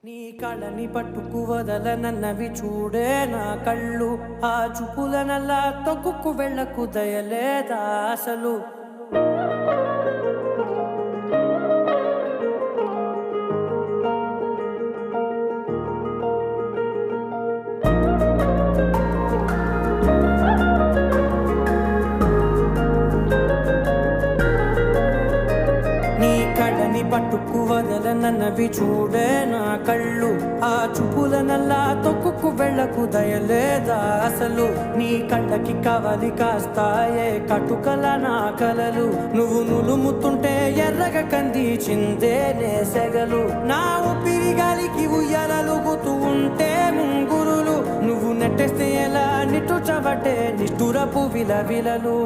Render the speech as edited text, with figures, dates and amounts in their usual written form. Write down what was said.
నీ కళని పట్టుకు వదలనన్నవి చూడే నా కళ్ళు, ఆ చూపులనల్లా తొక్కుకు వెళ్ళకు దయలేదా అసలు. కళ్ళని పట్టుకు వదలనన్నవి చూడే నా కళ్ళు, ఆ చూపులనల్లా తొక్కుకు వెళ్ళకు దయలేదా అసలు. నీ కళ్ళకి కవలి కాస్తాయే కటుకల నా కలలు, నువ్వు నులుముతుంటే ఎర్రగ కంది చిందే నేసెగలు. నా ఊపిరి గాలికి ఉయ్యాలలుగుతూ ఉంటే ముంగురులు, నువ్వు నెట్టేస్తే ఎలా నిట్టుచబట్టే నిష్ఠురపు విలవిలలు.